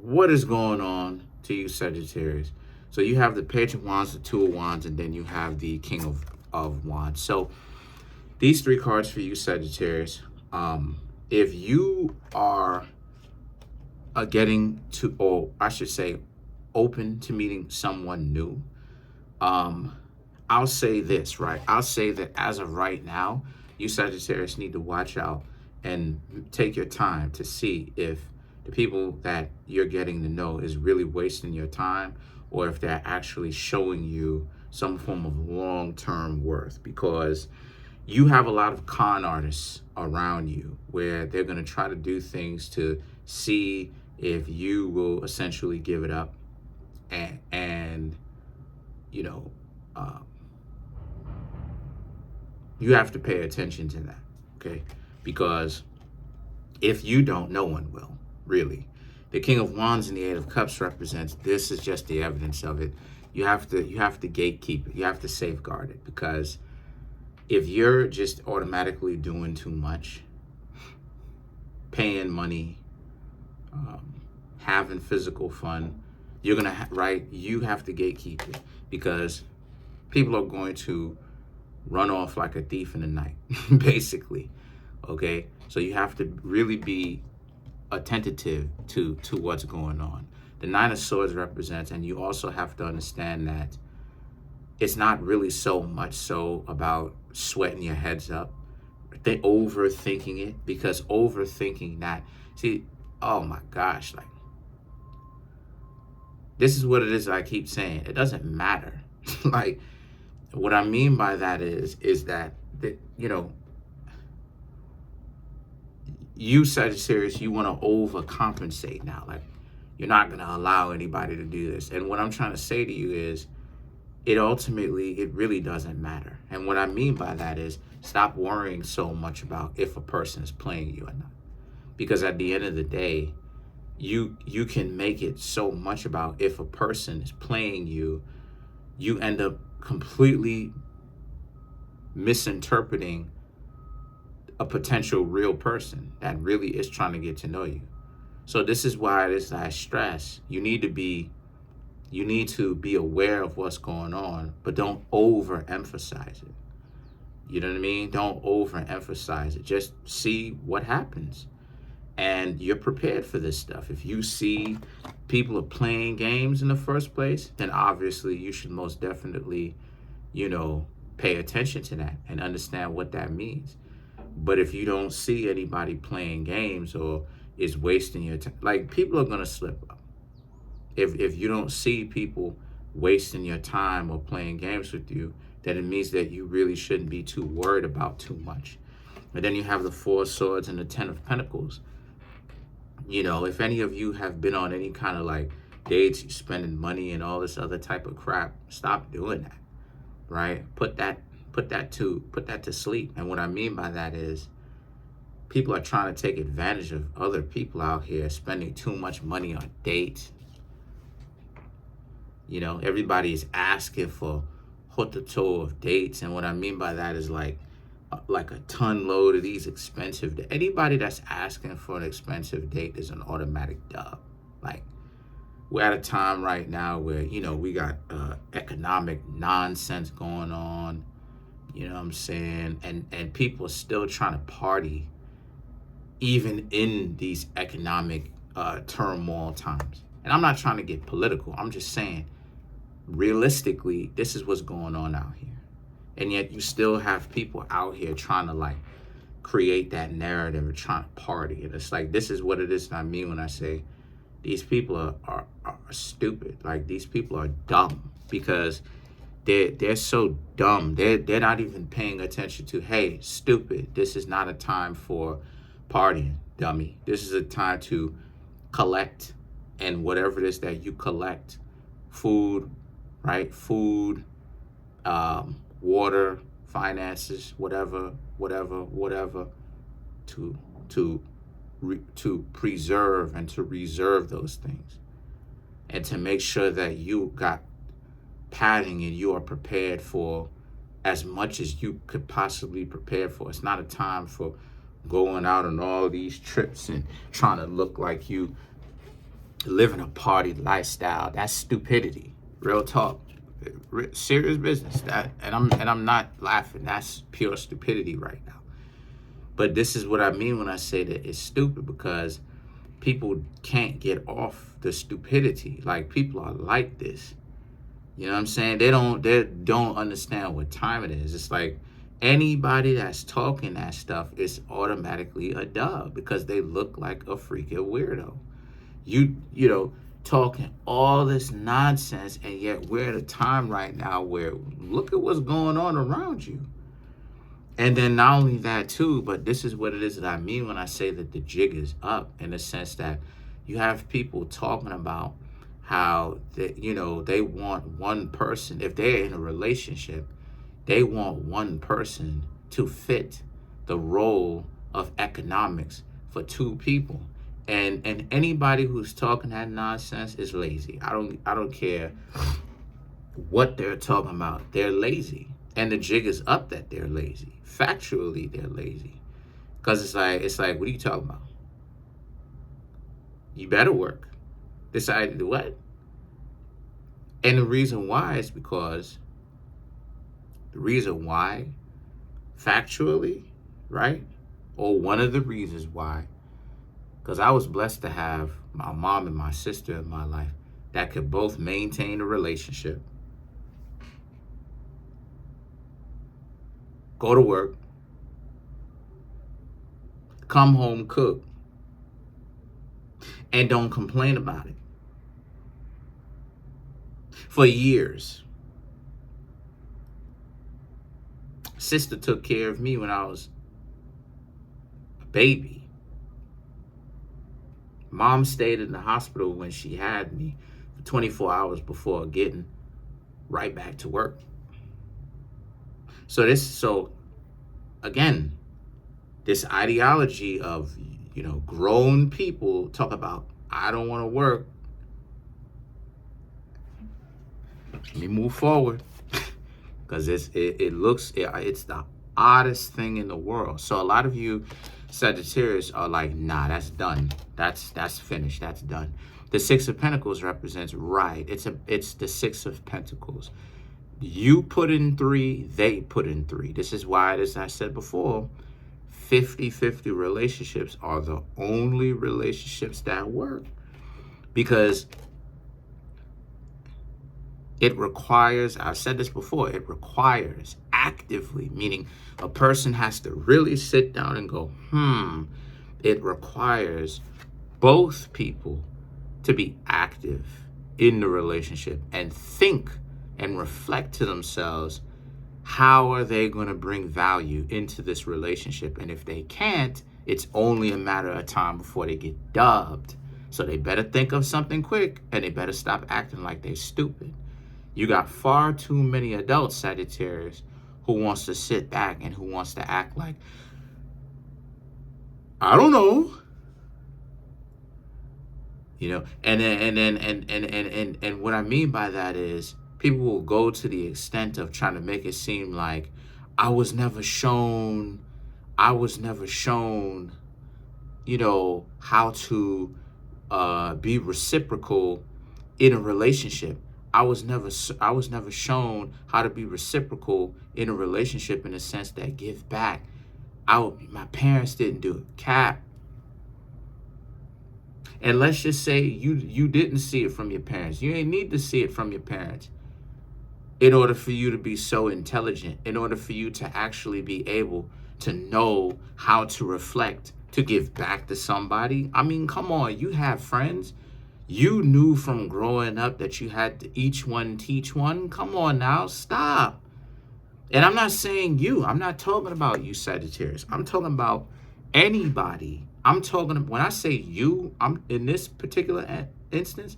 what is going on to you, Sagittarius? So you have the Page of Wands, the Two of Wands, and then you have the King of Wands. So these three cards for you, Sagittarius. If you are getting to, or I should say, open to meeting someone new, I'll say this, right? I'll say that as of right now, you Sagittarius need to watch out and take your time to see if the people that you're getting to know is really wasting your time, or if they're actually showing you some form of long-term worth, because you have a lot of con artists around you where they're going to try to do things to see if you will essentially give it up, and you know, you have to pay attention to that, okay? Because if you don't, no one will, really. The King of Wands and the Eight of Cups represents, this is just the evidence of it. You have to gatekeep it. You have to safeguard it, because if you're just automatically doing too much, paying money, having physical fun, you're gonna right. You have to gatekeep it, because people are going to run off like a thief in the night, basically. Okay, so you have to really be attentive to what's going on. The Nine of Swords represents, and you also have to understand that it's not really so much so about sweating your heads up, overthinking it, because overthinking that, see, oh my gosh, like, this is what it is. I keep saying, it doesn't matter. Like, what I mean by that is that, you know, you Sagittarius, you want to overcompensate now. Like, you're not going to allow anybody to do this. And what I'm trying to say to you is, it really doesn't matter. And what I mean by that is, stop worrying so much about if a person is playing you or not. Because at the end of the day, you can make it so much about if a person is playing you, you end up completely misinterpreting a potential real person that really is trying to get to know you. So this is why it is that I stress, you need to be aware of what's going on, but don't overemphasize it. You know what I mean? Don't overemphasize it. Just see what happens. And you're prepared for this stuff. If you see people are playing games in the first place, then obviously you should most definitely, you know, pay attention to that and understand what that means. But if you don't see anybody playing games or is wasting your time, like, people are going to slip up. If you don't see people wasting your time or playing games with you, then it means that you really shouldn't be too worried about too much. And then you have the Four of Swords and the Ten of Pentacles. You know, if any of you have been on any kind of like dates, you're spending money and all this other type of crap, stop doing that, right? Put that to sleep. And what I mean by that is, people are trying to take advantage of other people out here, spending too much money on dates. You know, everybody is asking for hototo of dates. And what I mean by that is like a ton load of these expensive. Anybody that's asking for an expensive date is an automatic dub. Like, we're at a time right now where, you know, we got economic nonsense going on. You know what I'm saying? And people are still trying to party even in these economic turmoil times. And I'm not trying to get political. I'm just saying, realistically, this is what's going on out here. And yet you still have people out here trying to like create that narrative and trying to party. And it's like, this is what it is that I mean when I say these people are stupid. Like, these people are dumb, because they're so dumb. They're not even paying attention to, hey, stupid, this is not a time for partying, dummy. This is a time to collect, and whatever it is that you collect, food, right? Food, water, finances, whatever, to preserve and to reserve those things, and to make sure that you got padding and you are prepared for as much as you could possibly prepare for. It's not a time for going out on all these trips and trying to look like you living a party lifestyle. That's stupidity. Real talk. Serious business. I'm not laughing. That's pure stupidity right now. But this is what I mean when I say that it's stupid, because people can't get off the stupidity. Like, people are like this. You know what I'm saying? They don't understand what time it is. It's like anybody that's talking that stuff is automatically a dub, because they look like a freaking weirdo. You know, talking all this nonsense, and yet we're at a time right now where look at what's going on around you. And then not only that too, but this is what it is that I mean when I say that the jig is up, in the sense that you have people talking about how they want one person. If they're in a relationship, they want one person to fit the role of economics for two people. And anybody who's talking that nonsense is lazy. I don't care what they're talking about. They're lazy. And the jig is up that they're lazy. Factually, they're lazy. Because it's like, what are you talking about? You better work. Decide to do what? And the reason why is because factually, right? Or one of the reasons why, because I was blessed to have my mom and my sister in my life that could both maintain a relationship, go to work, come home, cook, and don't complain about it. For years. Sister took care of me when I was a baby. Mom stayed in the hospital when she had me for 24 hours before getting right back to work. So again, this ideology of, grown people talk about, I don't want to work. Let me move forward, because it's the oddest thing in the world. So a lot of you Sagittarius are like, nah, that's done. That's finished. That's done. The Six of Pentacles represents right. It's the Six of Pentacles. You put in 3, they put in 3. This is why, as I said before, 50-50 relationships are the only relationships that work, because it requires, I've said this before, it requires actively, meaning a person has to really sit down and go, It requires both people to be active in the relationship and think and reflect to themselves, how are they going to bring value into this relationship? And if they can't, it's only a matter of time before they get dubbed. So they better think of something quick, and they better stop acting like they're stupid. You got far too many adults, Sagittarius, who wants to sit back and who wants to act like, I don't know. And what I mean by that is, people will go to the extent of trying to make it seem like I was never shown, how to be reciprocal in a relationship. I was never shown how to be reciprocal in a relationship, in the sense that give back. My parents didn't do it. Cap. And let's just say you didn't see it from your parents. You ain't need to see it from your parents in order for you to be so intelligent, in order for you to actually be able to know how to reflect, to give back to somebody. I mean, come on, you have friends. You knew from growing up that you had to each one teach one. Come on now, stop. And I'm not saying you. I'm not talking about you, Sagittarius. I'm talking about anybody. When I say you, I'm in this particular instance,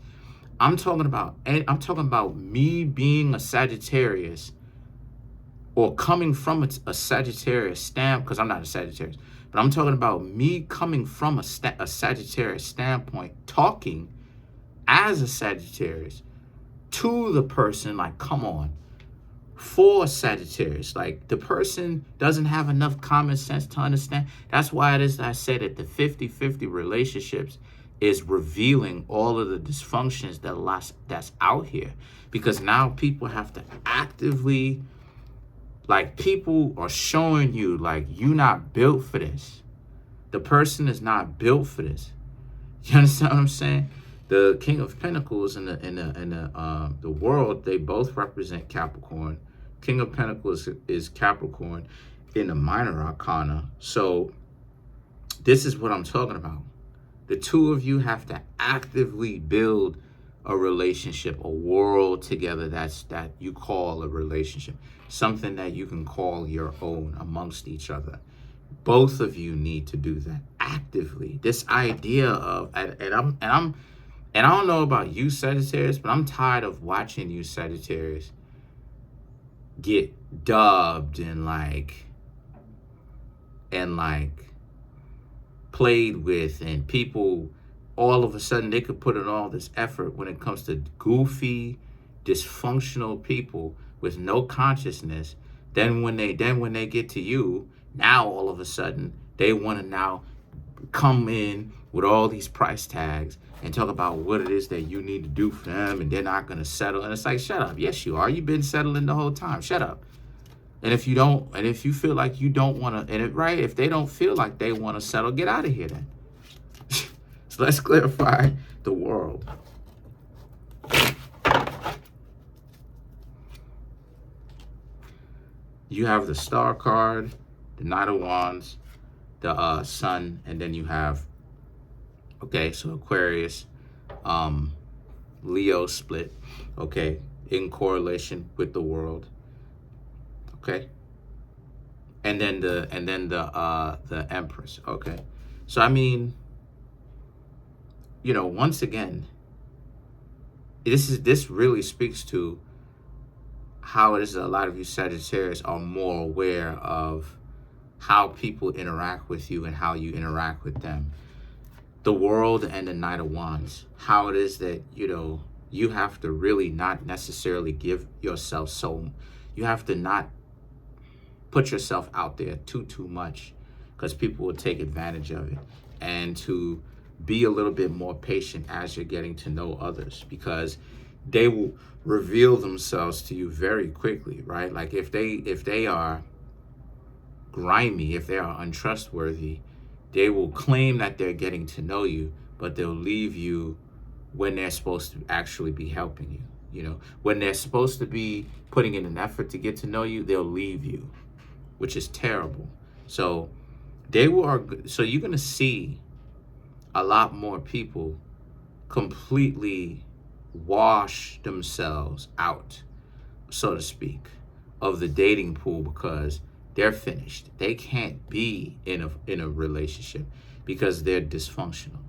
I'm talking about me being a Sagittarius, or coming from a Sagittarius stamp, because I'm not a Sagittarius, but I'm talking about me coming from a Sagittarius standpoint, talking as a Sagittarius to the person, like, come on, for Sagittarius. Like, the person doesn't have enough common sense to understand. That's why it is that I said that the 50-50 relationships is revealing all of the dysfunctions that's out here, because now people have to actively, like, people are showing you, like, you're not built for this. The person is not built for this. You understand what I'm saying? The King of Pentacles and the world, they both represent Capricorn. King of Pentacles is Capricorn in the minor arcana. So this is what I'm talking about. The two of you have to actively build a relationship, a world together that you call a relationship, something that you can call your own amongst each other. Both of you need to do that actively. This idea of, and I don't know about you, Sagittarius, but I'm tired of watching you, Sagittarius, get dubbed and played with, and people all of a sudden they could put in all this effort when it comes to goofy, dysfunctional people with no consciousness. Then when they get to you, now all of a sudden they want to now come in with all these price tags and talk about what it is that you need to do for them, and they're not going to settle. And it's like, shut up. Yes, you are. You've been settling the whole time. Shut up. And if you don't, and if you feel like you don't want to, if they don't feel like they want to settle, get out of here then. So let's clarify the world. You have the Star card, the Knight of Wands, the Sun, and then you have, okay, so Aquarius, Leo split, okay, in correlation with the world, okay, and then the Empress, okay. So I mean, you know, once again, this really speaks to how it is that a lot of you Sagittarius are more aware of how people interact with you and how you interact with them. The world and the Knight of Wands, how it is that, you know, you have to really not necessarily give yourself you have to not put yourself out there too much, because people will take advantage of it, and to be a little bit more patient as you're getting to know others, because they will reveal themselves to you very quickly, right? Like if they are grimy, if they are untrustworthy, they will claim that they're getting to know you, but they'll leave you when they're supposed to actually be helping you. You know, when they're supposed to be putting in an effort to get to know you, they'll leave you, which is terrible. So so you're going to see a lot more people completely wash themselves out, so to speak, of the dating pool, because they're finished. They can't be in a relationship because they're dysfunctional.